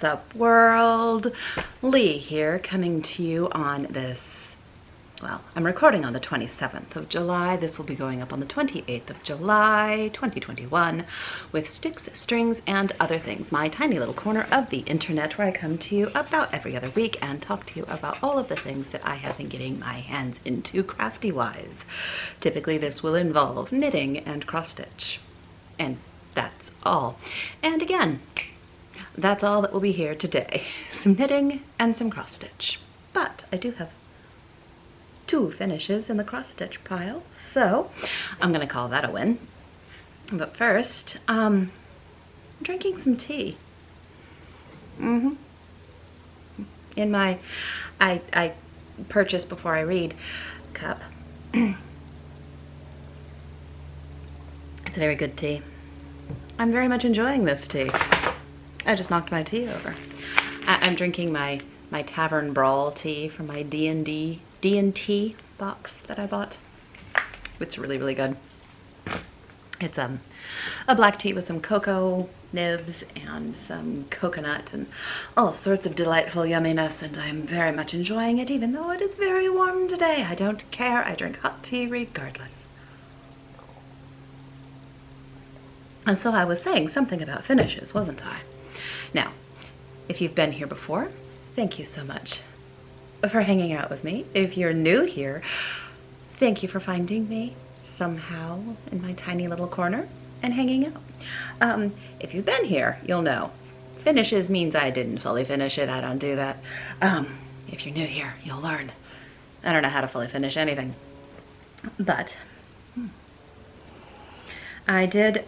What's up, world? Lee here, coming to you on this, well, I'm recording on the 27th of July. This will be going up on the 28th of July, 2021, with sticks, strings, and other things. My tiny little corner of the internet where I come to you about every other week and talk to you about all of the things that I have been getting my hands into crafty-wise. Typically, this will involve knitting and cross-stitch. And that's all. And again, that's all that will be here today. Some knitting and some cross-stitch. But I do have two finishes in the cross-stitch pile, so I'm gonna call that a win. But first, I'm drinking some tea. In my, I purchased before I read cup. It's a very good tea. I'm very much enjoying this tea. I just knocked my tea over. I'm drinking my Tavern Brawl tea from my D&T box that I bought. It's really, really good. It's a black tea with some cocoa nibs and some coconut and all sorts of delightful yumminess, and I'm very much enjoying it even though it is very warm today. I don't care. I drink hot tea regardless. And so I was saying something about finishes, wasn't I? Now, if you've been here before, thank you so much for hanging out with me. If you're new here, thank you for finding me somehow in my tiny little corner and hanging out. If you've been here, you'll know. Finishes means I didn't fully finish it. I don't do that. If you're new here, you'll learn. I don't know how to fully finish anything. But I did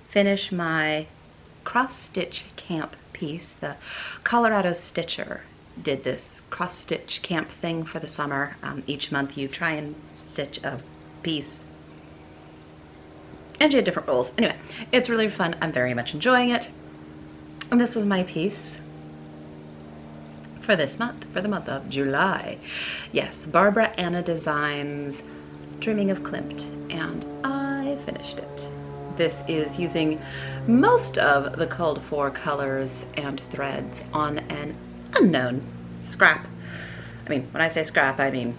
finish my cross-stitch camp piece. The Colorado Stitcher did this cross-stitch camp thing for the summer. Each month you try and stitch a piece, and you had different rules. Anyway, it's really fun. I'm very much enjoying it. And this was my piece for this month, for the month of July. Yes, Barbara Anna Designs Dreaming of Klimt, and I finished it. This is using most of the called for colors and threads on an unknown scrap. I mean, when I say scrap, I mean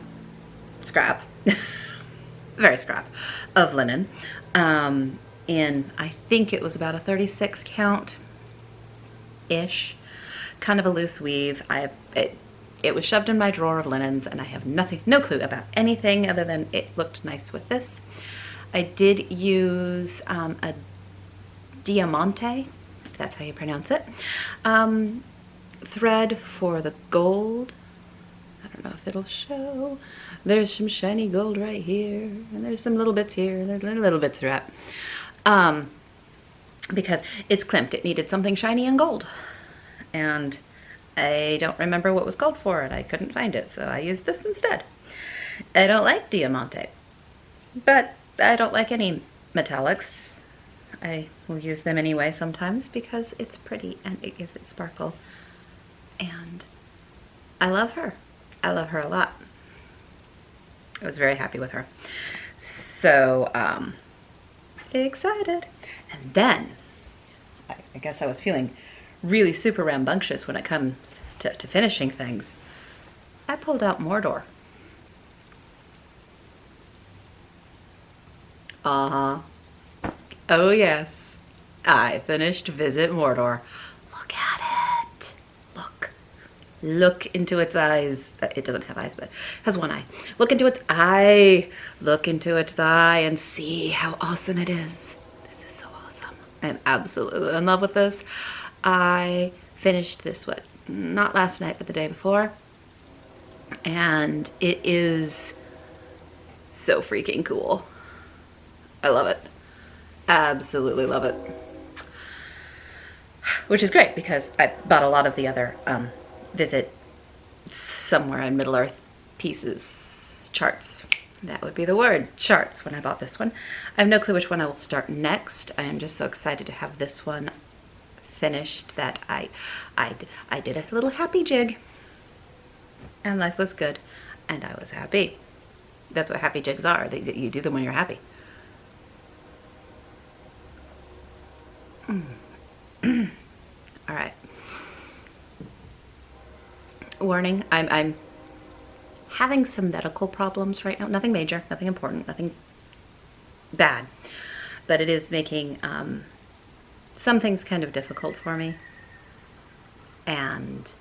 scrap. Very scrap of linen. In, I think it was about a 36 count-ish, kind of a loose weave. It was shoved in my drawer of linens, and I have no clue about anything other than it looked nice with this. I did use a diamante, if that's how you pronounce it, thread for the gold. I don't know if it'll show. There's some shiny gold right here, and there's some little bits here, and there's little bits throughout. Because it's Klimt, it needed something shiny and gold. And I don't remember what was called for it. I couldn't find it, so I used this instead. I don't like diamante, but I don't like any metallics. I will use them anyway sometimes because it's pretty and it gives it sparkle. And I love her. I love her a lot. I was very happy with her. So, excited. And then, I guess I was feeling really super rambunctious when it comes to finishing things. I pulled out Mordor. Oh yes, I finished Visit Mordor. Look at it. Look into its eyes. It doesn't have eyes, but it has one eye. Look into its eye. Look into its eye and see how awesome it is. This is so awesome. I'm absolutely in love with this. I finished this, not last night, but the day before. And it is so freaking cool. I love it. Absolutely love it. Which is great because I bought a lot of the other Visit Somewhere in Middle Earth pieces, charts. That would be the word, charts, when I bought this one. I have no clue which one I will start next. I am just so excited to have this one finished that I did a little happy jig. And life was good. And I was happy. That's what happy jigs are. You do them when you're happy. warning, I'm having some medical problems right now. Nothing major, nothing important, nothing bad, but it is making some things kind of difficult for me, and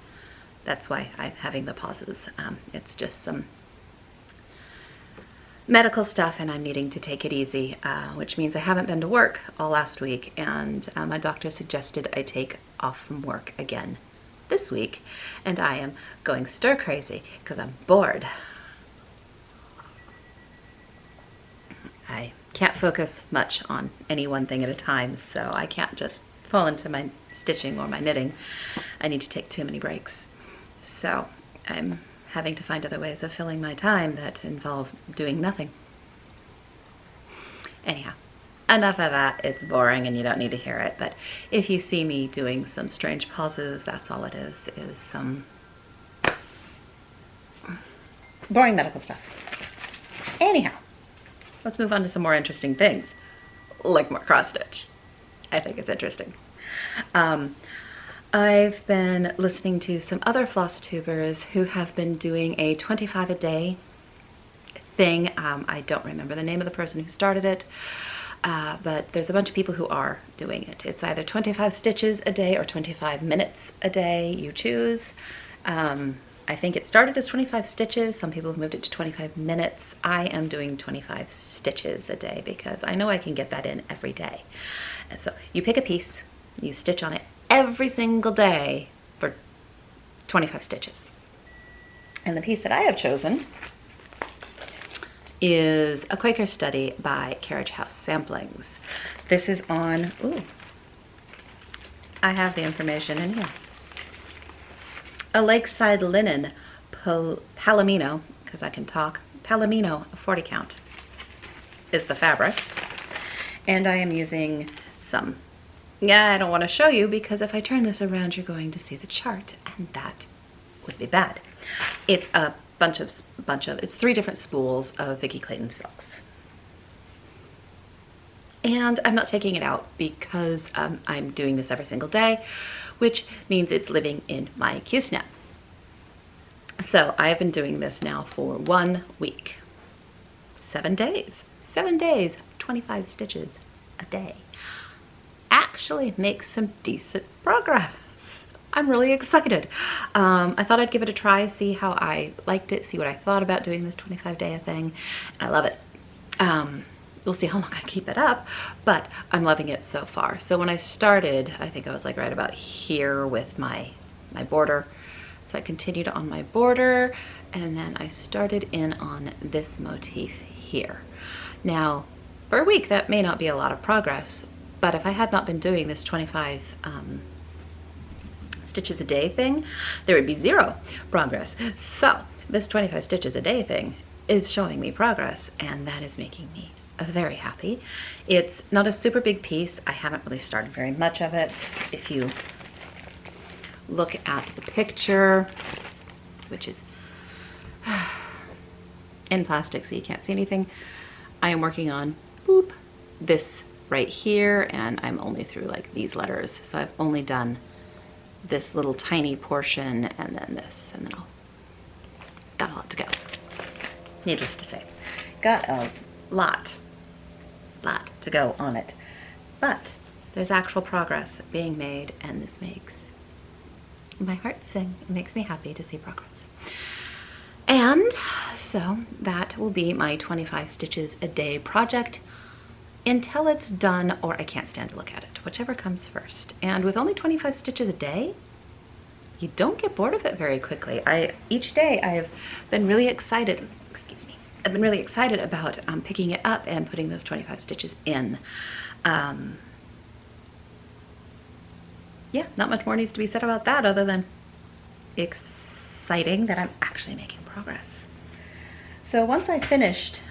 that's why I'm having the pauses. It's just some medical stuff, and I'm needing to take it easy, which means I haven't been to work all last week, and my doctor suggested I take off from work again this week, and I am going stir crazy because I'm bored. I can't focus much on any one thing at a time, so I can't just fall into my stitching or my knitting. I need to take too many breaks. So I'm having to find other ways of filling my time that involve doing nothing. Anyhow, enough of that. It's boring and you don't need to hear it, but if you see me doing some strange pauses, that's all it is some boring medical stuff. Anyhow, let's move on to some more interesting things, like more cross stitch. I think it's interesting. I've been listening to some other Flosstubers who have been doing a 25 a day thing. I don't remember the name of the person who started it, but there's a bunch of people who are doing it. It's either 25 stitches a day or 25 minutes a day, you choose. I think it started as 25 stitches. Some people have moved it to 25 minutes. I am doing 25 stitches a day because I know I can get that in every day. And so you pick a piece, you stitch on it every single day for 25 stitches. And the piece that I have chosen is a Quaker Study by Carriage House Samplings. This is on, I have the information in here. A Lakeside Linen Palomino, because I can talk, Palomino 40 count is the fabric. And I am using some, I don't want to show you because if I turn this around, you're going to see the chart, and that would be bad. It's a bunch of, it's 3 different spools of Vicki Clayton silks. And I'm not taking it out because I'm doing this every single day, which means it's living in my Q-snap. So I've been doing this now for 1 week, 7 days, 25 stitches a day. Actually makes some decent progress. I'm really excited. I thought I'd give it a try, see how I liked it, see what I thought about doing this 25-day thing. And I love it. We'll see how long I keep it up, but I'm loving it so far. So when I started, I think I was like right about here with my border. So I continued on my border, and then I started in on this motif here. Now, for a week, that may not be a lot of progress, but if I had not been doing this 25 stitches a day thing, there would be 0 progress. So this 25 stitches a day thing is showing me progress, and that is making me very happy. It's not a super big piece. I haven't really started very much of it. If you look at the picture, which is in plastic so you can't see anything, I am working on this right here, and I'm only through like these letters. So I've only done this little tiny portion and then this, and then I'll got a lot to go. Needless to say, got a lot to go on it, but there's actual progress being made, and this makes my heart sing. It makes me happy to see progress. And so that will be my 25 stitches a day project until it's done, or I can't stand to look at it, whichever comes first. And with only 25 stitches a day, you don't get bored of it very quickly. Each day I have been really excited, excuse me, I've been really excited about picking it up and putting those 25 stitches in. Yeah, not much more needs to be said about that other than exciting that I'm actually making progress. So once I finished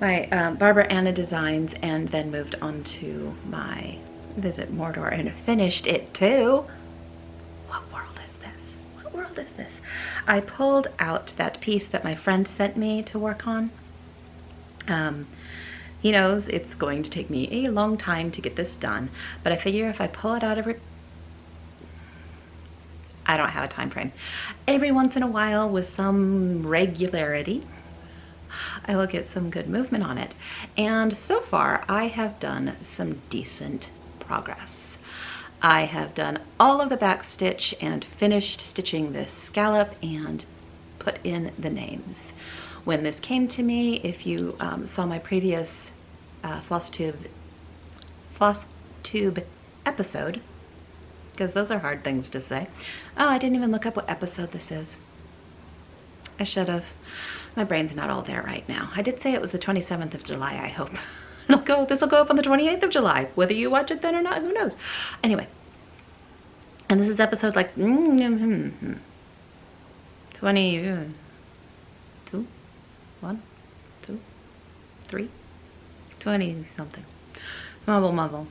my Barbara Anna designs and then moved on to my Visit Mordor and finished it too. What world is this? What world is this? I pulled out that piece that my friend sent me to work on. He knows it's going to take me a long time to get this done, but I figure if I pull it out I don't have a time frame. Every once in a while, with some regularity, I will get some good movement on it. And so far, I have done some decent progress. I have done all of the back stitch and finished stitching this scallop and put in the names. When this came to me, if you saw my previous Flosstube episode, because those are hard things to say. Oh, I didn't even look up what episode this is. I should have. My brain's not all there right now. I did say it was the 27th of July, I hope. This will go up on the 28th of July. Whether you watch it then or not, who knows? Anyway. And this is episode like 22, 1, 2, 3, 20 something. Mumble.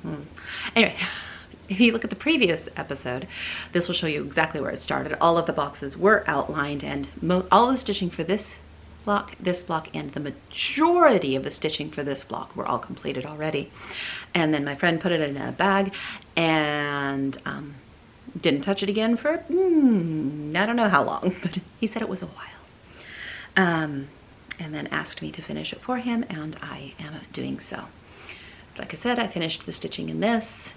Anyway. If you look at the previous episode, this will show you exactly where it started. All of the boxes were outlined, and all the stitching for this block, and the majority of the stitching for this block were all completed already. And then my friend put it in a bag and didn't touch it again for, I don't know how long, but he said it was a while. And then asked me to finish it for him, and I am doing so. So like I said, I finished the stitching in this,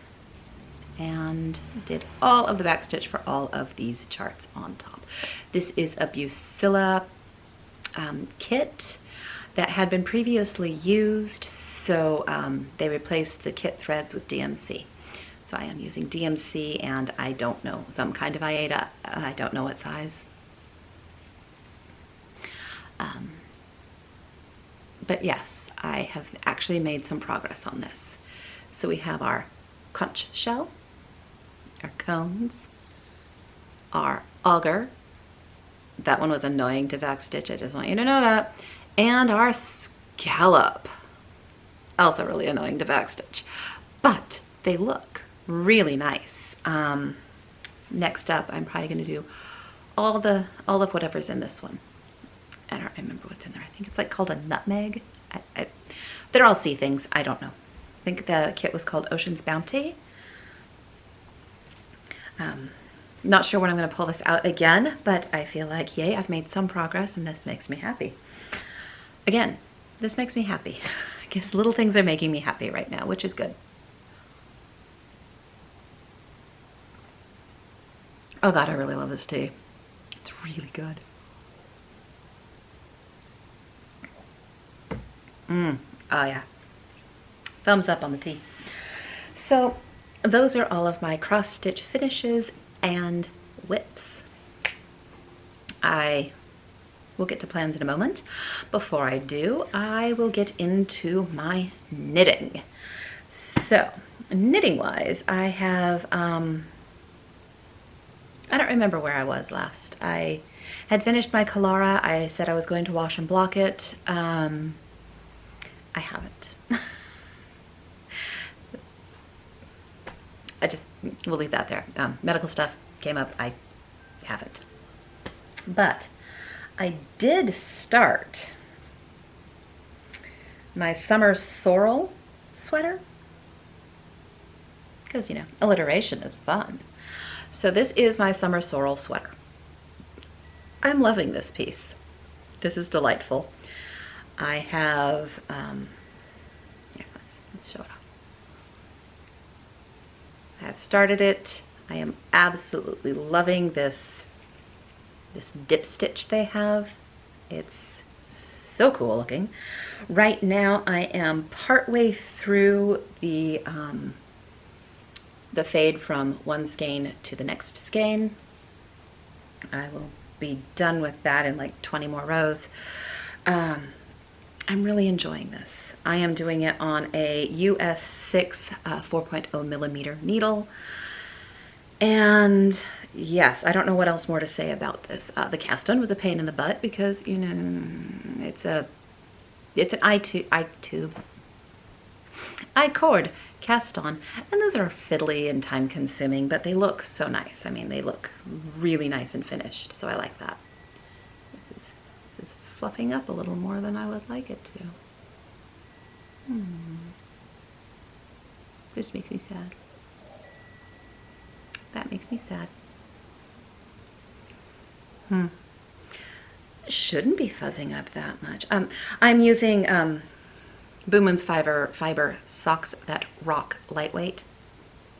and did all of the back stitch for all of these charts on top. This is a Busilla kit that had been previously used, so they replaced the kit threads with DMC. So I am using DMC, and I don't know, some kind of Aida, I don't know what size. But yes, I have actually made some progress on this. So we have our conch shell, our cones, our auger. That one was annoying to backstitch, I just want you to know that. And our scallop, also really annoying to backstitch. But they look really nice. Next up, I'm probably gonna do all of whatever's in this one. I don't remember what's in there. I think it's like called a nutmeg. They're all sea things, I don't know. I think the kit was called Ocean's Bounty. Not sure when I'm going to pull this out again, but I feel like, yay, I've made some progress, and this makes me happy. Again, this makes me happy. I guess little things are making me happy right now, which is good. Oh God, I really love this tea. It's really good. Oh yeah. Thumbs up on the tea. So those are all of my cross stitch finishes and whips. I will get to plans in a moment. Before I do, I will get into my knitting. So knitting wise, I have, I don't remember where I was last. I had finished my Kalara. I said I was going to wash and block it. I haven't. We'll leave that there. Medical stuff came up, I haven't. But I did start my summer sorrel sweater, because, you know, alliteration is fun. So this is my summer sorrel sweater. I'm loving this piece. This is delightful. I have, yeah, let's show it off. I've started it. I am absolutely loving this dip stitch they have. It's so cool looking. Right now I am partway through the fade from one skein to the next skein. I will be done with that in like 20 more rows. I'm really enjoying this. I am doing it on a US 6 4.0 millimeter needle. And yes, I don't know what else more to say about this. The cast on was a pain in the butt because, you know, it's an I-cord cast on, and those are fiddly and time consuming, but they look so nice. I mean, they look really nice and finished, so I like that. This is fluffing up a little more than I would like it to. This makes me sad. That makes me sad. Shouldn't be fuzzing up that much. I'm using Boomon's fiber socks that rock lightweight.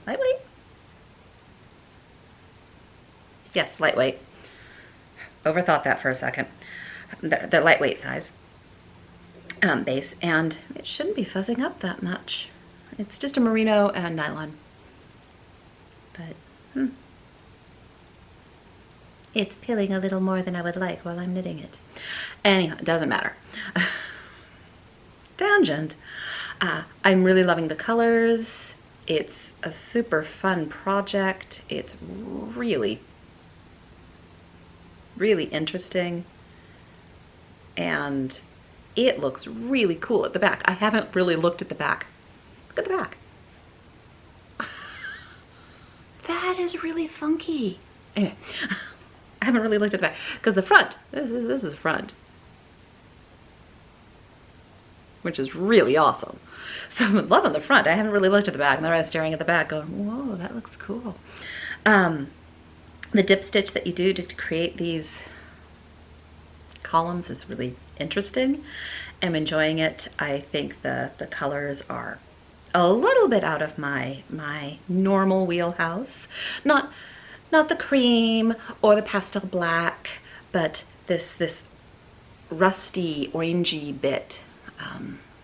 Lightweight? Yes, lightweight. Overthought that for a second. They're lightweight size base, and it shouldn't be fuzzing up that much. It's just a merino and nylon. But, it's peeling a little more than I would like while I'm knitting it. Anyhow, it doesn't matter. Tangent. I'm really loving the colors. It's a super fun project. It's really, really interesting. And it looks really cool at the back. I haven't really looked at the back. Look at the back. That is really funky. Anyway, I haven't really looked at the back because the front, this is the front, which is really awesome. So I'm loving the front. I haven't really looked at the back, and then I was staring at the back going, whoa, that looks cool. The dip stitch that you do to create these columns is really interesting. I'm enjoying it. I think the colors are a little bit out of my normal wheelhouse. Not the cream or the pastel black, but this rusty orangey bit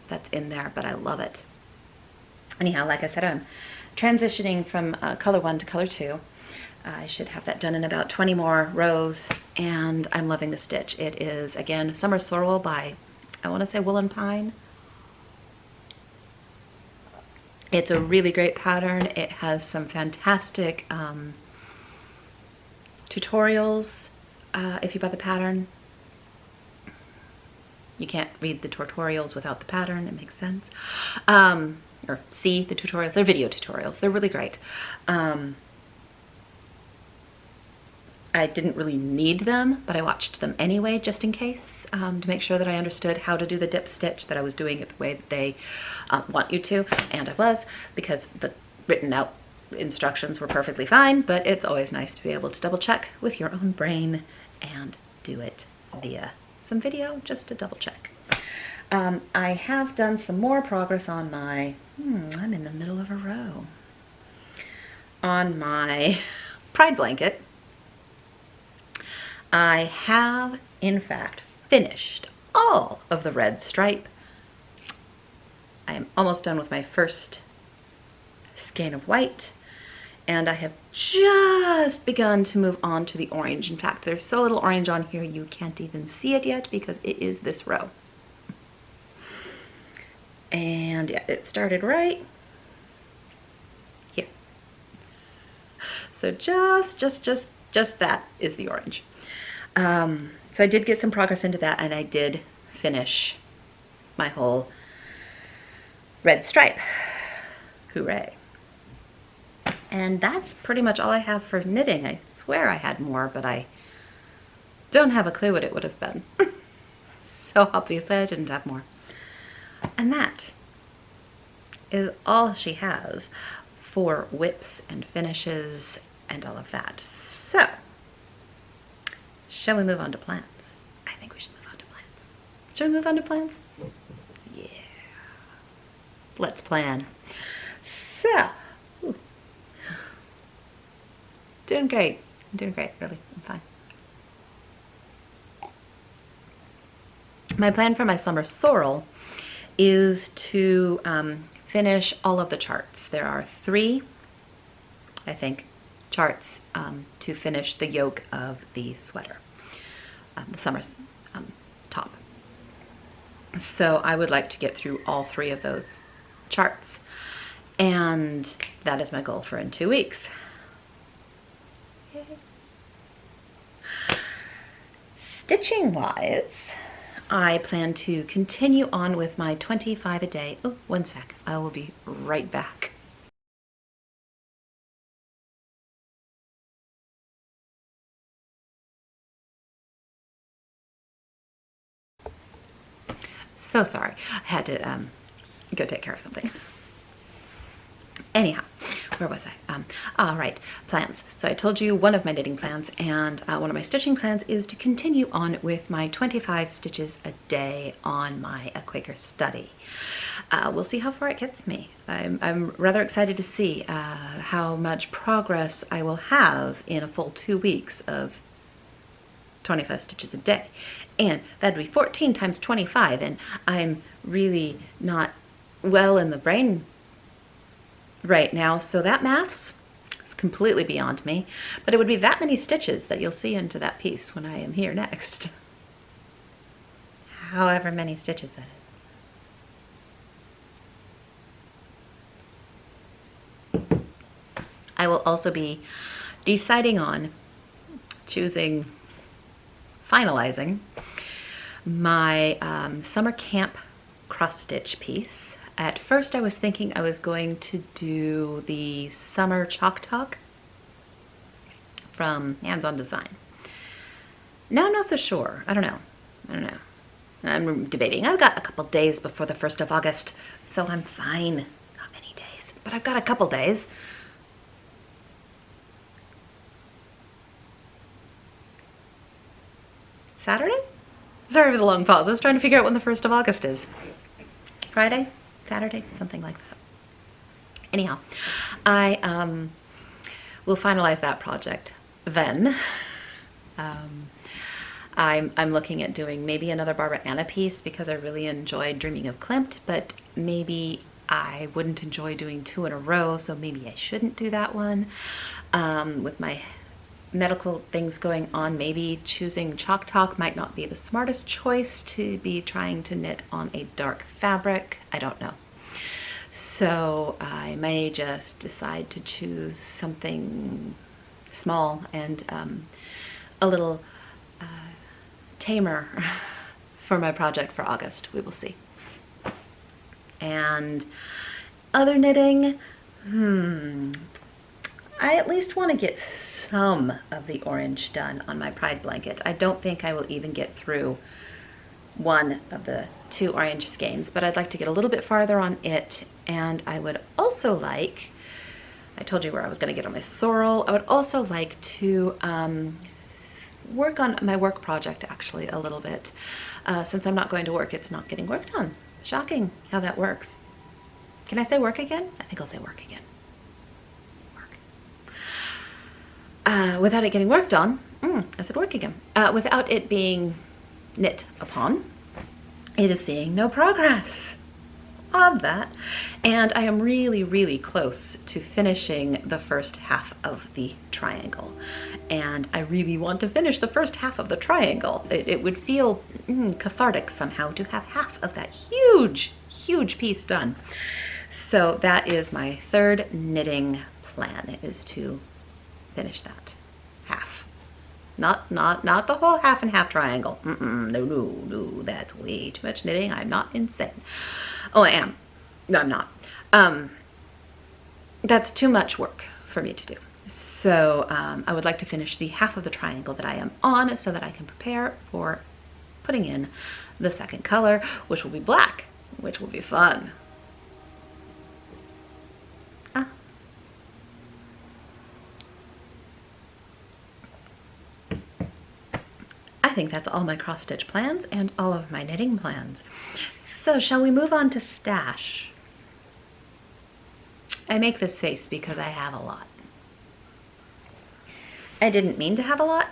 that's in there, but I love it. Anyhow, like I said, I'm transitioning from color 1 to color 2. I should have that done in about 20 more rows, and I'm loving the stitch. It is, again, Summer Sorrel by, I want to say Woolen Pine. It's a really great pattern. It has some fantastic tutorials if you buy the pattern. You can't read the tutorials without the pattern, it makes sense. Or see the tutorials, they're video tutorials, they're really great. I didn't really need them, but I watched them anyway, just in case, to make sure that I understood how to do the dip stitch, that I was doing it the way that they want you to, and I was, because the written out instructions were perfectly fine, but it's always nice to be able to double check with your own brain and do it via some video just to double check. I have done some more progress on my, I'm in the middle of a row, on my pride blanket. I have, in fact, finished all of the red stripe. I am almost done with my first skein of white, and I have just begun to move on to the orange. In fact, there's so little orange on here you can't even see it yet because it is this row. And yeah, it started right here. So just that is the orange. So I did get some progress into that, and I did finish my whole red stripe. Hooray. And that's pretty much all I have for knitting. I swear I had more, but I don't have a clue what it would have been. So obviously I didn't have more. And that is all she has for whips and finishes and all of that. So, shall we move on to plans? I think we should move on to plans. Should we move on to plans? Yeah. Let's plan. So, doing great. I'm doing great, really. I'm fine. My plan for my summer sorrel is to finish all of the charts. There are 3, I think, charts to finish the yoke of the sweater, the summer top. So I would like to get through all 3 of those charts, and that is my goal for in 2 weeks. Yay. Stitching wise, I plan to continue on with my 25 a day. Oh, one sec. I will be right back. So sorry. I had to go take care of something. Anyhow, where was I? All right, plans. So I told you one of my knitting plans, and one of my stitching plans is to continue on with my 25 stitches a day on my Quaker Study. We'll see how far it gets me. I'm rather excited to see how much progress I will have in a full 2 weeks of 25 stitches a day. And that'd be 14 times 25, and I'm really not well in the brain right now, so that maths is completely beyond me, but it would be that many stitches that you'll see into that piece when I am here next. However many stitches that is. I will also be deciding on finalizing my summer camp cross stitch piece. At first I was thinking I was going to do the summer chalk talk from Hands On Design. Now I'm not so sure. I don't know. I'm debating. I've got a couple days before the 1st of August, so I'm fine. Not many days, but I've got a couple days. Saturday? Sorry for the long pause. I was trying to figure out when the 1st of August is. Friday? Saturday? Something like that. Anyhow, I will finalize that project then. I'm looking at doing maybe another Barbara Anna piece because I really enjoyed Dreaming of Klimt, but maybe I wouldn't enjoy doing 2 in a row, so maybe I shouldn't do that one. With my medical things going on, maybe choosing Chalk Talk might not be the smartest choice to be trying to knit on a dark fabric. I don't know. So I may just decide to choose something small and a little tamer for my project for August. We will see. And other knitting, I at least want to get some of the orange done on my pride blanket. I don't think I will even get through one of the 2 orange skeins, but I'd like to get a little bit farther on it, and I would also like, I told you where I was going to get on my sorrel, I would also like to work on my work project actually a little bit. Since I'm not going to work, it's not getting work done. Shocking how that works. Can I say work again? I think I'll say work again. Without it getting worked on, I said work again, without it being knit upon, it is seeing no progress on that. And I am really, really close to finishing the first half of the triangle. And I really want to finish the first half of the triangle. It would feel cathartic somehow to have half of that huge, huge piece done. So that is my 3rd knitting plan, is to finish that half. Not the whole half and half triangle. No, that's way too much knitting. I'm not insane. Oh, I am. No, I'm not. That's too much work for me to do. So I would like to finish the half of the triangle that I am on so that I can prepare for putting in the second color, which will be black, which will be fun. I think that's all my cross-stitch plans and all of my knitting plans. So shall we move on to stash? I make this face because I have a lot. I didn't mean to have a lot.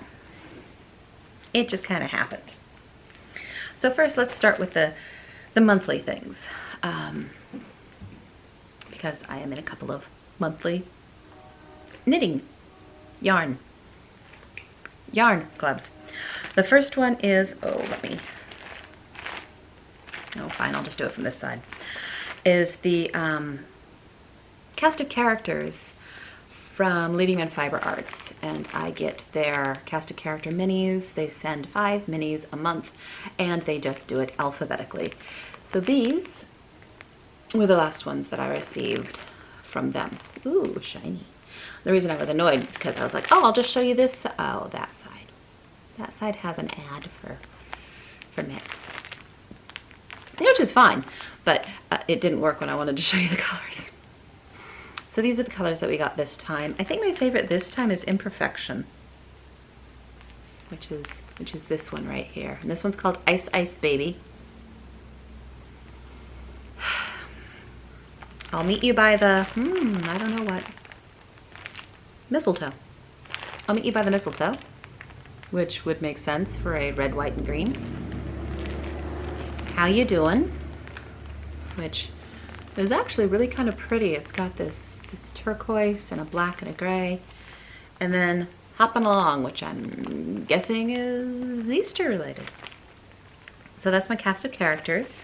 It just kind of happened. So first let's start with the monthly things. Because I am in a couple of monthly knitting yarn clubs. The first one is, fine, I'll just do it from this side, is the cast of characters from Leading Man Fiber Arts, and I get their cast of character minis. They send 5 minis a month, and they just do it alphabetically. So these were the last ones that I received from them. Ooh, shiny. The reason I was annoyed is because I was like, oh, I'll just show you this. Oh, that side. That side has an ad for knits, which is fine, but it didn't work when I wanted to show you the colors. So these are the colors that we got this time. I think my favorite this time is Imperfection, which is this one right here. And this one's called Ice Ice Baby. I'll meet you by the, I don't know what. Mistletoe. I'll meet you by the mistletoe, which would make sense for a red, white, and green. How you doing? Which is actually really kind of pretty. It's got this turquoise and a black and a gray. And then Hopping Along, which I'm guessing is Easter related. So that's my cast of characters.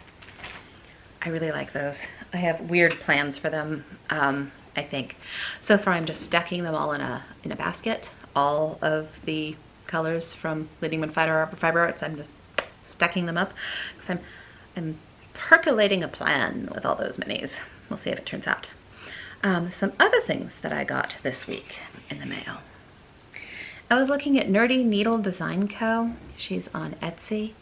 I really like those. I have weird plans for them, I think. So far I'm just stacking them all in a basket. All of the colors from Leading Wood Fiber Arts, I'm just stacking them up because I'm percolating a plan with all those minis. We'll see if it turns out. Some other things that I got this week in the mail. I was looking at Nerdy Needle Design Co. She's on Etsy,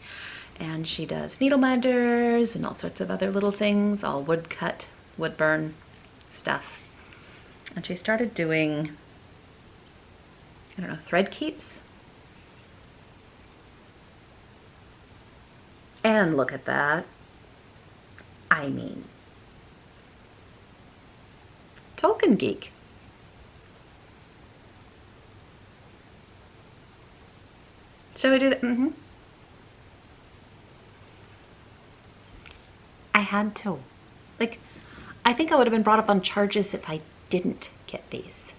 and she does needle minders and all sorts of other little things, all wood cut, wood burn stuff. And she started doing, I don't know, thread keeps. And look at that. I mean, Tolkien geek. Shall we do that? Mm-hmm. I had to. Like, I think I would have been brought up on charges if I didn't get these.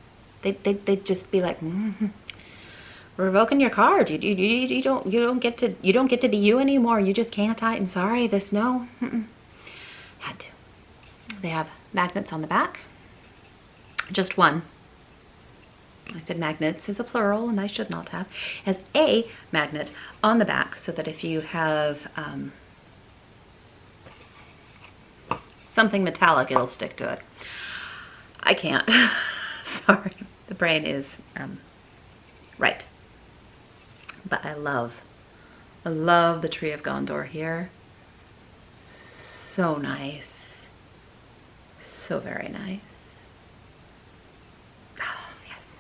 They'd just be like, we're revoking your card. You don't get to be you anymore. You just can't. I'm sorry. No. Had to. They have magnets on the back. Just one. I said magnets is a plural, and I should not have. It has a magnet on the back so that if you have something metallic, it'll stick to it. I can't. Sorry. The brain is right. But I love the Tree of Gondor here. So nice. So very nice. Oh, yes.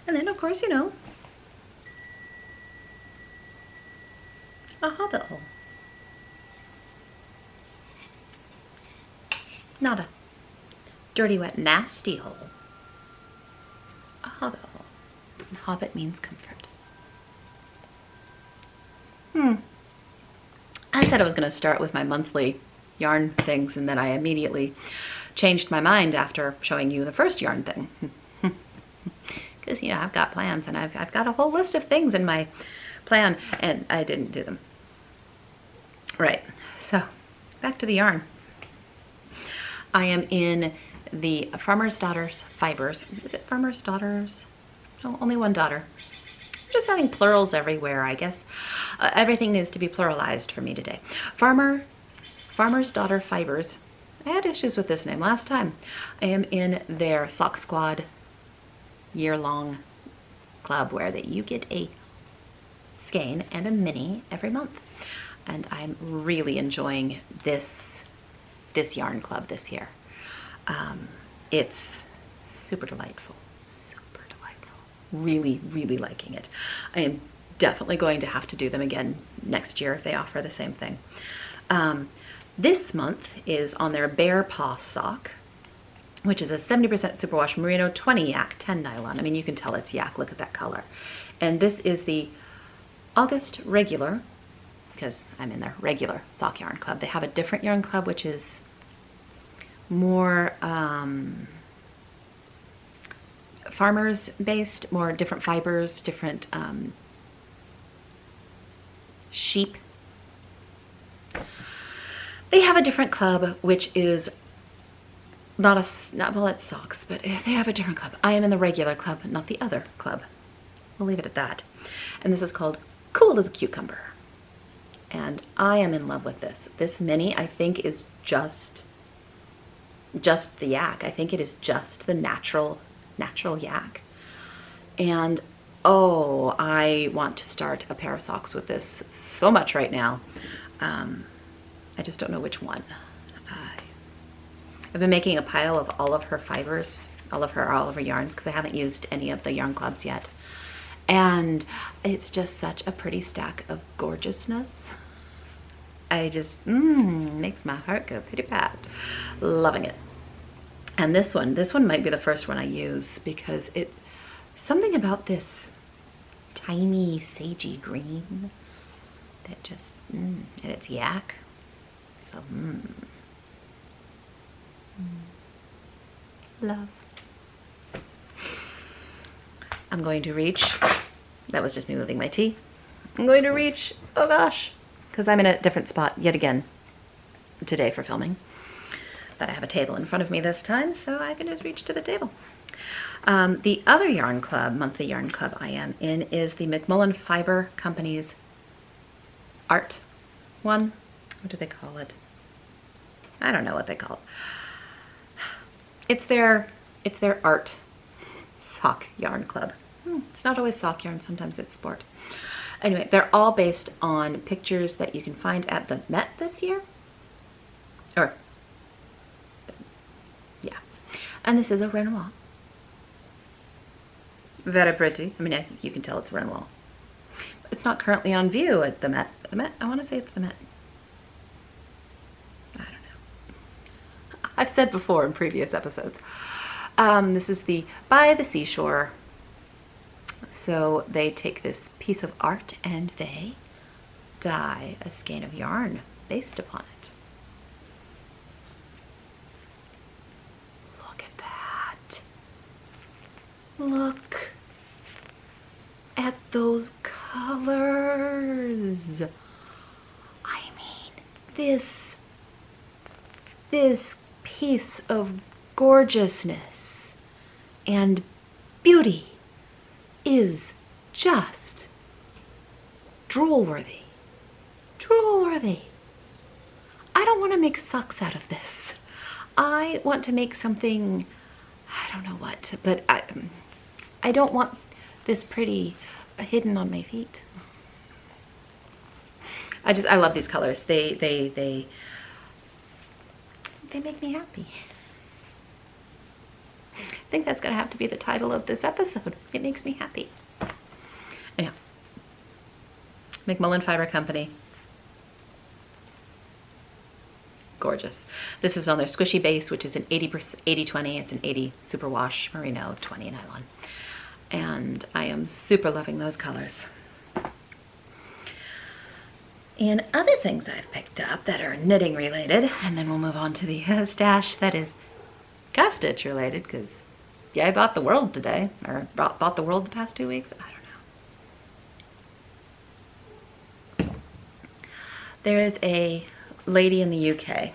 And then, of course, you know, a hobbit hole. Not a dirty, wet, nasty hole. A hobbit hole. And hobbit means comfort. I said I was going to start with my monthly yarn things, and then I immediately changed my mind after showing you the first yarn thing. Because, you know, I've got plans, and I've got a whole list of things in my plan, and I didn't do them. Right, so back to the yarn. I am in the Farmer's Daughters Fibers. Is it Farmer's Daughters? No, only one daughter. I'm just having plurals everywhere, I guess. Everything needs to be pluralized for me today. Farmer's Daughter Fibers. I had issues with this name last time. I am in their Sock Squad year-long club where that you get a skein and a mini every month. And I'm really enjoying this yarn club this year. It's super delightful. Really, really liking it. I am definitely going to have to do them again next year if they offer the same thing. This month is on their Bear Paw sock, which is a 70% superwash merino, 20 yak, 10 nylon. I mean, you can tell it's yak. Look at that color. And this is the August regular, because I'm in their regular sock yarn club. They have a different yarn club, which is more farmers based, more different fibers, different sheep. They have a different club, which is not well, it's socks, but they have a different club. I am in the regular club, not the other club. We'll leave it at that. And this is called Cool as a Cucumber. And I am in love with this. This mini, I think, is just the yak. I think it is just the natural yak. And oh, I want to start a pair of socks with this so much right now. I just don't know which one. I've been making a pile of all of her fibers all of her yarns, because I haven't used any of the yarn clubs yet. And it's just such a pretty stack of gorgeousness. I just, makes my heart go pitty pat. Loving it. And this one might be the first one I use, because something about this tiny sagey green that just, and it's yak. So, love. I'm going to reach, that was just me moving my tea. I'm going to reach, oh gosh, because I'm in a different spot yet again today for filming. But I have a table in front of me this time, so I can just reach to the table. The other yarn club, monthly yarn club I am in, is the Macmillan Fiber Company's art one. What do they call it? I don't know what they call it. It's their art sock yarn club. It's not always sock yarn, sometimes it's sport. Anyway, they're all based on pictures that you can find at the Met this year. Or, yeah. And this is a Renoir. Very pretty. I mean, I think you can tell it's Renoir. It's not currently on view at the Met. The Met? I want to say it's the Met. I don't know. I've said before in previous episodes. This is the By the Seashore. So they take this piece of art and they dye a skein of yarn based upon it. Look at that. Look at those colors. I mean, this piece of gorgeousness and beauty is just drool-worthy. Drool-worthy. I don't want to make socks out of this. I want to make something, I don't know what, but I don't want this pretty hidden on my feet. I love these colors. They make me happy. I think that's going to have to be the title of this episode. It makes me happy. Anyhow, Macmillan Fiber Company. Gorgeous. This is on their squishy base, which is an 80-20. It's an 80 superwash merino, 20 nylon. And I am super loving those colors. And other things I've picked up that are knitting related, and then we'll move on to the stash that is cast stitch related, because yeah, I bought the world today, or bought the world the past 2 weeks. I don't know. There is a lady in the UK.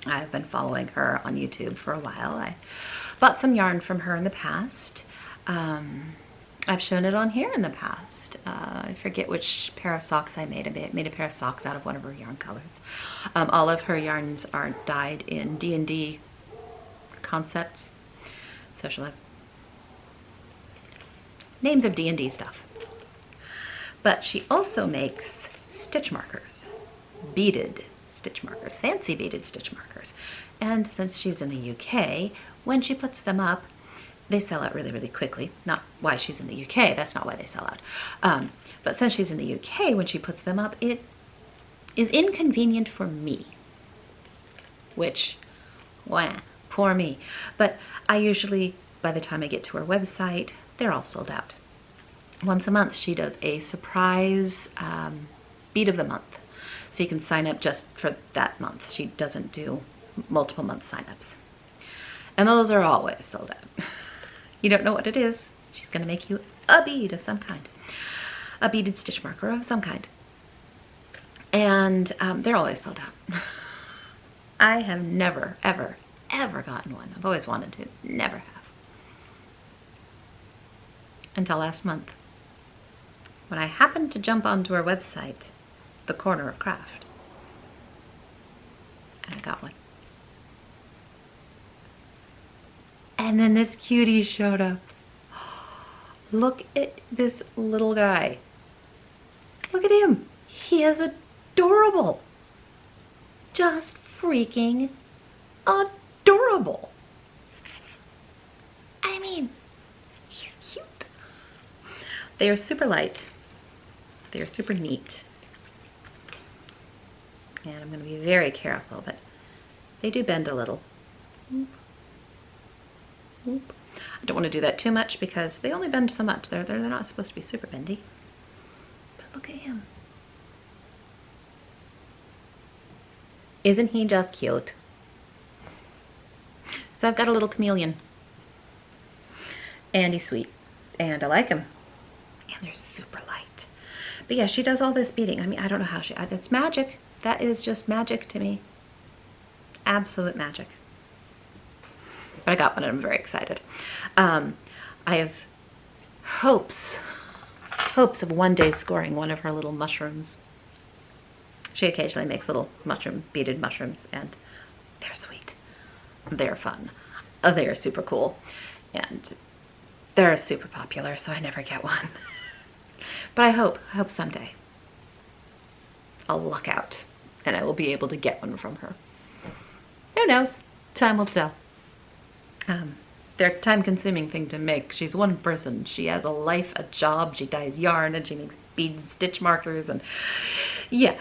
I've been following her on YouTube for a while. I bought some yarn from her in the past. I've shown it on here in the past. I forget which pair of socks I made. I made a pair of socks out of one of her yarn colors. All of her yarns are dyed in D&D concepts. So she'll have names of D&D stuff. But she also makes stitch markers, beaded stitch markers, fancy beaded stitch markers. And since she's in the UK, when she puts them up, they sell out really, really quickly. Not why she's in the UK, that's not why they sell out. But since she's in the UK, when she puts them up, it is inconvenient for me. Which, wah, poor me. But I usually, by the time I get to her website, they're all sold out. Once a month, she does a surprise bead of the month. So you can sign up just for that month. She doesn't do multiple month signups. And those are always sold out. You don't know what it is. She's going to make you a bead of some kind. A beaded stitch marker of some kind. And they're always sold out. I have never, ever, ever gotten one. I've always wanted to. Never have. Until last month, when I happened to jump onto her website, The Corner of Craft. And I got one. And then this cutie showed up. Look at this little guy. Look at him. He is adorable. Just freaking adorable. They are super light. They are super neat. And I'm going to be very careful, but they do bend a little. Oop. Oop. I don't want to do that too much because they only bend so much. They're not supposed to be super bendy. But look at him. Isn't he just cute? So I've got a little chameleon. And he's sweet. And I like him. And they're super light. But yeah, she does all this beading. I mean, I don't know how that's magic. That is just magic to me. Absolute magic. But I got one and I'm very excited. I have hopes of one day scoring one of her little mushrooms. She occasionally makes little beaded mushrooms, and they're sweet. They're fun. They're super cool. And they're super popular, so I never get one. But I hope someday I'll luck out and I will be able to get one from her. Who knows? Time will tell. They're a time-consuming thing to make. She's one person. She has a life, a job. She dyes yarn and she makes bead stitch markers, and yeah,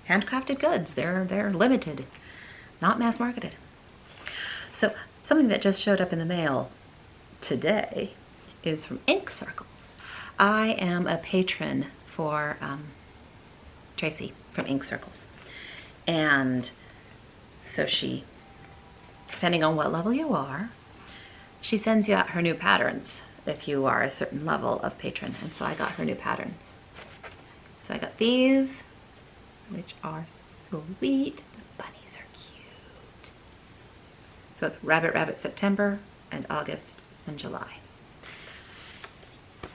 handcrafted goods. They're limited, not mass marketed. So something that just showed up in the mail today is from Ink Circles. I am a patron for Tracy from Ink Circles, and so she, depending on what level you are, she sends you out her new patterns if you are a certain level of patron. And so I got her new patterns. So I got these, which are sweet. The bunnies are cute. So it's Rabbit September and August and July.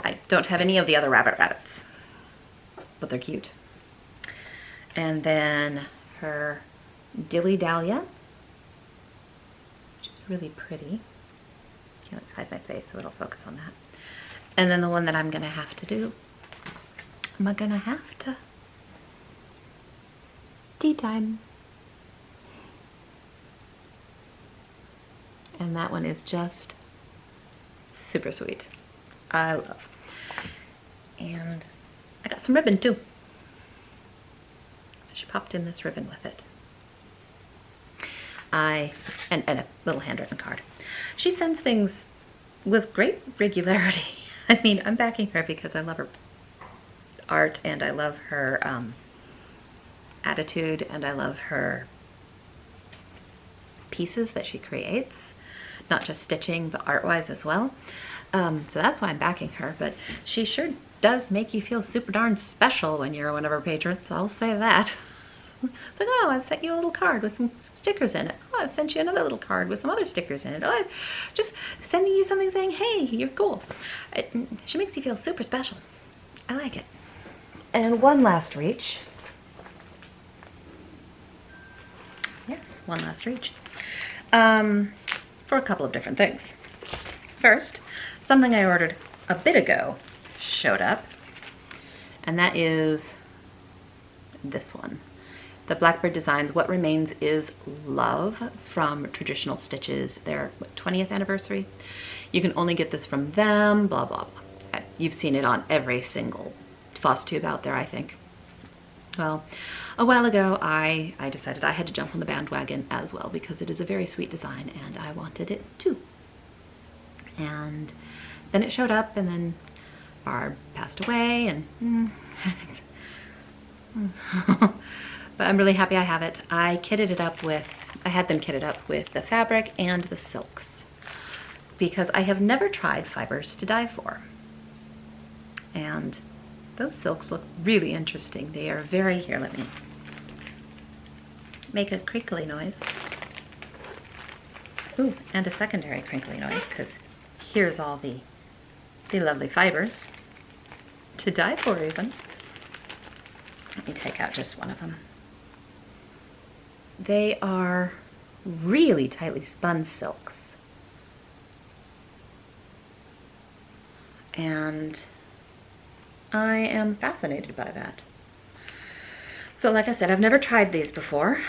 I don't have any of the other rabbits, but they're cute. And then her Dilly Dahlia, which is really pretty. Okay, let's hide my face so it'll focus on that. And then the one that I'm gonna have to do, tea time. And that one is just super sweet. I love. And I got some ribbon too. So she popped in this ribbon with it. And a little handwritten card. She sends things with great regularity. I mean, I'm backing her because I love her art and I love her attitude and I love her pieces that she creates, not just stitching, but art-wise as well. So that's why I'm backing her, but she sure does make you feel super darn special when you're one of her patrons, I'll say that. It's like, oh, I've sent you a little card with some stickers in it. Oh, I've sent you another little card with some other stickers in it. Oh, I'm just sending you something saying, hey, you're cool. She makes you feel super special. I like it. And one last reach. Yes, one last reach. For a couple of different things. First, something I ordered a bit ago showed up, and that is this one. The Blackbird Designs What Remains Is Love from Traditional Stitches, their 20th anniversary. You can only get this from them, blah, blah, blah. You've seen it on every single Flosstube out there, I think. Well, a while ago, I decided I had to jump on the bandwagon as well because it is a very sweet design and I wanted it too. And then it showed up and then Barb passed away and but I'm really happy I have it. I had them kitted up with the fabric and the silks because I have never tried fibers to dye for. And those silks look really interesting. They are very, here, let me make a crinkly noise. Ooh, and a secondary crinkly noise because here's all the lovely fibers to dye for even. Let me take out just one of them. They are really tightly spun silks. And I am fascinated by that. So like I said, I've never tried these before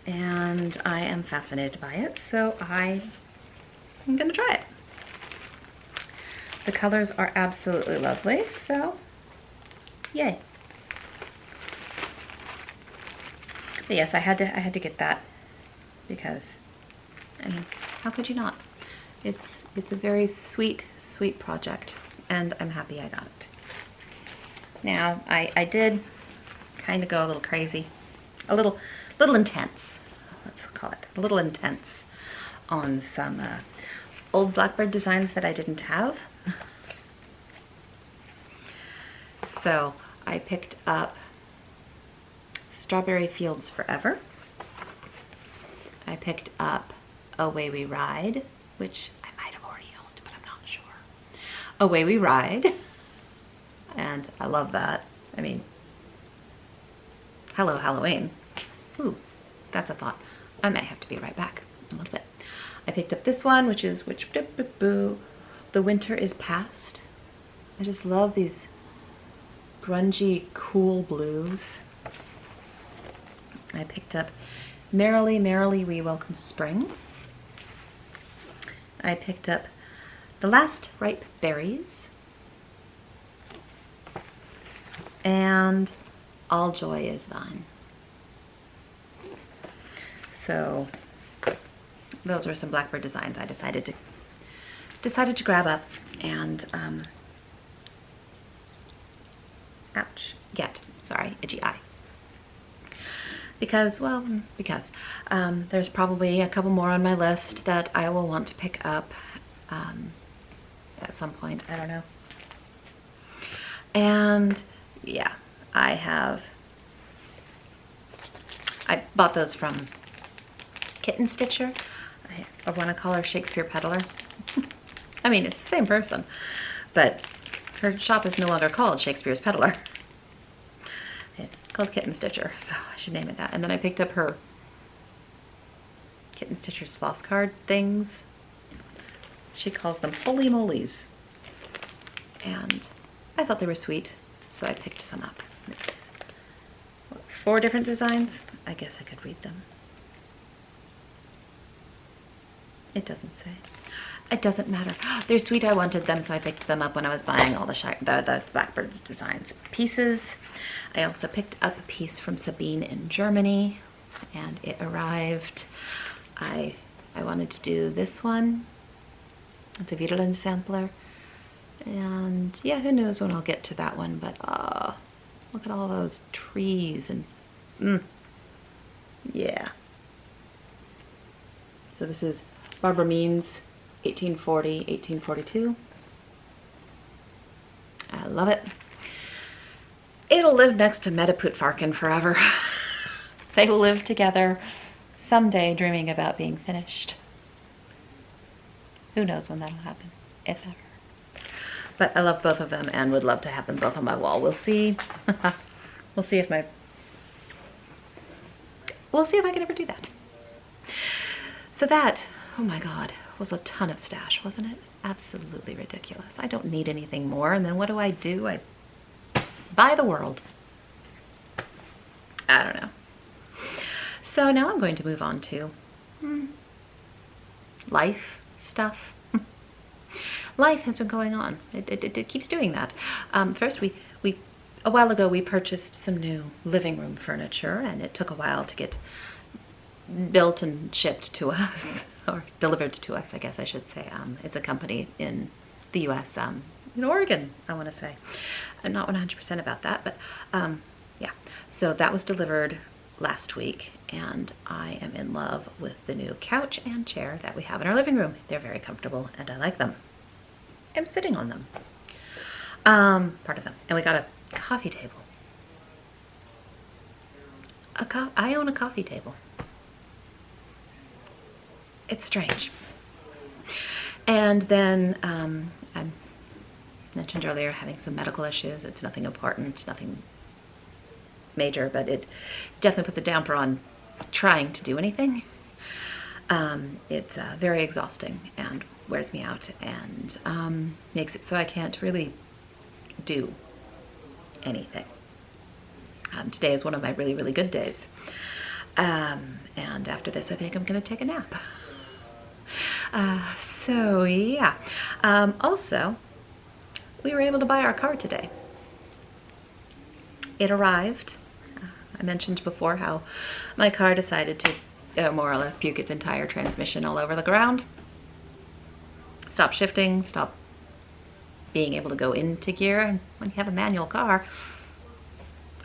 and I am fascinated by it, so I'm gonna try it. The colors are absolutely lovely, so yay. But yes, I had to get that because, I mean, how could you not? It's a very sweet, sweet project, and I'm happy I got it. Now, I did kind of go a little crazy, a little intense, let's call it, a little intense on some old Blackbird designs that I didn't have. So I picked up Strawberry Fields Forever. I picked up Away We Ride, which I might have already owned, but I'm not sure. Away We Ride, and I love that. I mean, hello Halloween. Ooh, that's a thought. I might have to be right back in a little bit. I picked up this one, which is The Winter Is Past. I just love these grungy, cool blues. I picked up Merrily, Merrily We Welcome Spring. I picked up The Last Ripe Berries. And All Joy Is Thine. So those were some Blackbird designs I decided to grab up and itchy eye. Because there's probably a couple more on my list that I will want to pick up at some point. I don't know. And yeah, I bought those from Kitten Stitcher. I want to call her Shakespeare Peddler. I mean, it's the same person, but her shop is no longer called Shakespeare's Peddler. It's called Kitten Stitcher, so I should name it that. And then I picked up her Kitten Stitcher's floss card things. She calls them Holy Molies. And I thought they were sweet, so I picked some up. It's 4 different designs. I guess I could read them. It doesn't say. It doesn't matter. They're sweet. I wanted them, so I picked them up when I was buying all the Blackbird's designs pieces. I also picked up a piece from Sabine in Germany, and it arrived. I wanted to do this one. It's a Widerlin sampler. And yeah, who knows when I'll get to that one, but look at all those trees and yeah. So this is Barbara Means 1840, 1842. I love it. It'll live next to Metaput Farkin forever. They will live together someday, dreaming about being finished. Who knows when that'll happen, if ever. But I love both of them and would love to have them both on my wall. We'll see. We'll see if I can ever do that. So that, oh my God, was a ton of stash, wasn't it? Absolutely ridiculous. I don't need anything more. And then what do? I buy the world. I don't know. So now I'm going to move on to life stuff. Life has been going on. It keeps doing that. First, a while ago we purchased some new living room furniture, and it took a while to get built and shipped to us, or delivered to us, I guess I should say. It's a company in the U.S., in Oregon, I want to say. I'm not 100% about that, but yeah. So that was delivered last week, and I am in love with the new couch and chair that we have in our living room. They're very comfortable, and I like them. I'm sitting on them. Part of them. And we got a coffee table. I own a coffee table. It's strange. And then I mentioned earlier having some medical issues. It's nothing important, nothing major, but it definitely puts a damper on trying to do anything. It's very exhausting and wears me out, and makes it so I can't really do anything. Today is one of my really, really good days. And after this, I think I'm going to take a nap. So yeah. Also, we were able to buy our car today. It arrived. I mentioned before how my car decided to more or less puke its entire transmission all over the ground. Stop shifting, stop being able to go into gear. And when you have a manual car,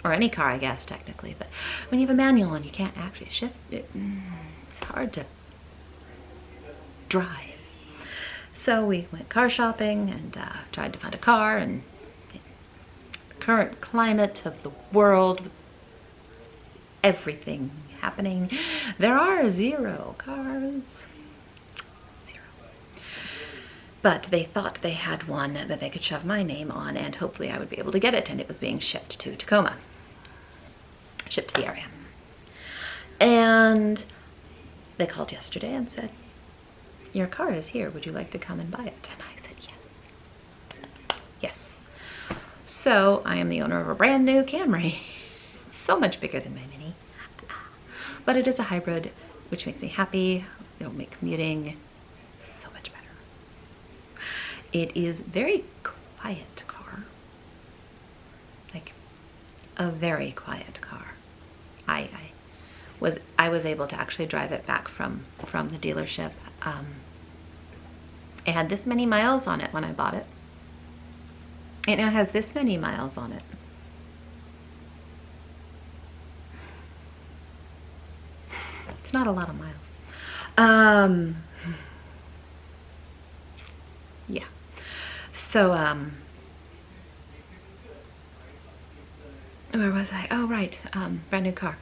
or any car I guess technically, but when you have a manual and you can't actually shift it, it's hard to drive. So we went car shopping and tried to find a car, and the current climate of the world, with everything happening, there are 0 cars. 0. But they thought they had one that they could shove my name on, and hopefully I would be able to get it, and it was being shipped to Tacoma. Shipped to the area. And they called yesterday and said, "Your car is here, would you like to come and buy it?" And I said yes. Yes. So I am the owner of a brand new Camry. It's so much bigger than my Mini. But it is a hybrid, which makes me happy. It'll make commuting so much better. It is very quiet car. Like a very quiet car. I was able to actually drive it back from the dealership. It had this many miles on it when I bought it. It now has this many miles on it. It's not a lot of miles. Yeah. So, where was I? Oh, right. Brand new car.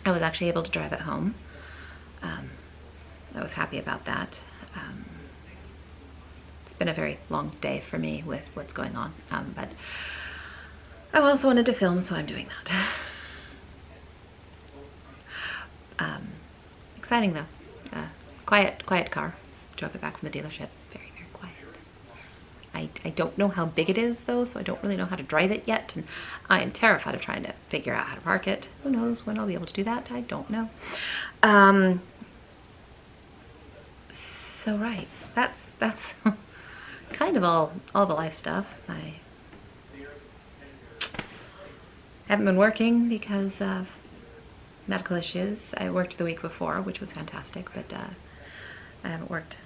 I was actually able to drive it home. I was happy about that. It's been a very long day for me with what's going on, but I also wanted to film, so I'm doing that. Exciting though. Quiet car. Drove it back from the dealership. Very, very quiet. I don't know how big it is though, so I don't really know how to drive it yet, and I am terrified of trying to figure out how to park it. Who knows when I'll be able to do that? I don't know. So right, that's kind of all the life stuff. I haven't been working because of medical issues. I worked the week before, which was fantastic, but I haven't worked.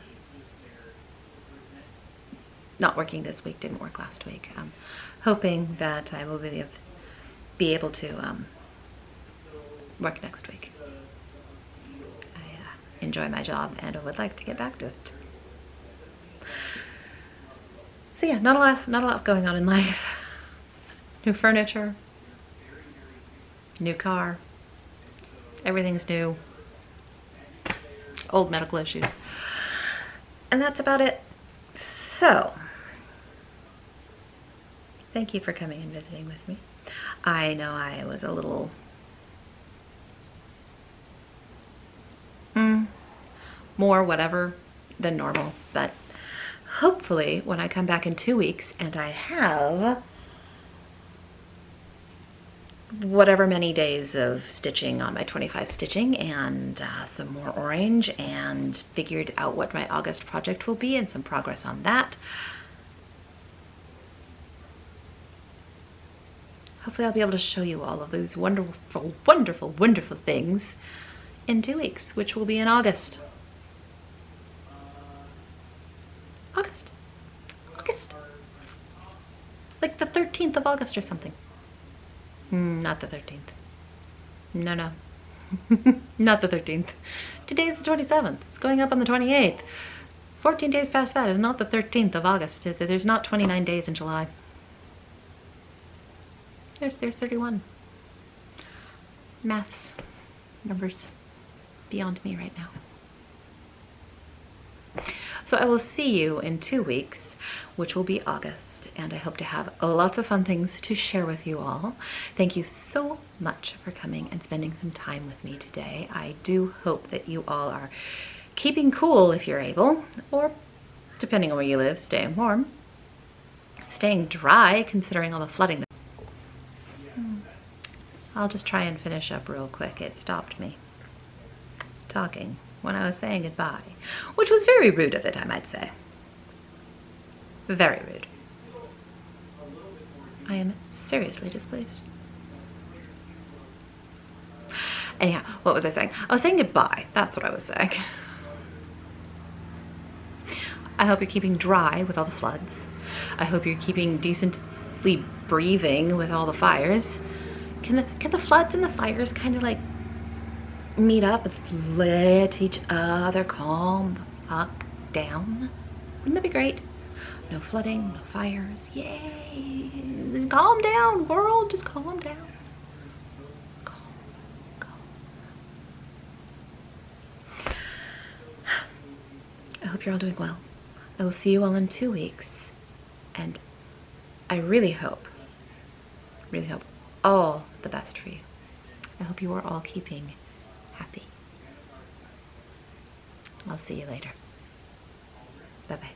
Not working this week, didn't work last week. I'm hoping that I will be able to work next week. I enjoy my job and I would like to get back to it. So yeah, not a lot going on in life. New furniture, new car, everything's new, old medical issues, and that's about it. So, thank you for coming and visiting with me. I know I was a little more whatever than normal, but hopefully when I come back in 2 weeks and I have whatever many days of stitching on my 25 stitching and some more orange, and figured out what my August project will be and some progress on that. Hopefully I'll be able to show you all of those wonderful, wonderful, wonderful things in 2 weeks, which will be in August. August. Like the 13th of August or something. Not the 13th. No. Not the 13th. Today's the 27th. It's going up on the 28th. 14 days past that is not the 13th of August. There's not 29 days in July. There's 31. Maths. Numbers. Beyond me right now. So I will see you in 2 weeks, which will be August, and I hope to have lots of fun things to share with you all. Thank you so much for coming and spending some time with me today. I do hope that you all are keeping cool if you're able, or depending on where you live, staying warm, staying dry considering all the flooding. I'll just try and finish up real quick. It stopped me talking when I was saying goodbye, which was very rude of it, I might say. Very rude. I am seriously displeased. Anyhow, what was I saying? I was saying goodbye. That's what I was saying. I hope you're keeping dry with all the floods. I hope you're keeping decently breathing with all the fires. Can the floods and the fires kind of like meet up and let each other calm the fuck down? Wouldn't that be great? No flooding, no fires. Yay! Calm down, world. Just calm down. I hope you're all doing well. I will see you all in 2 weeks. And I really hope all the best for you. I hope you are all keeping happy. I'll see you later. Bye-bye.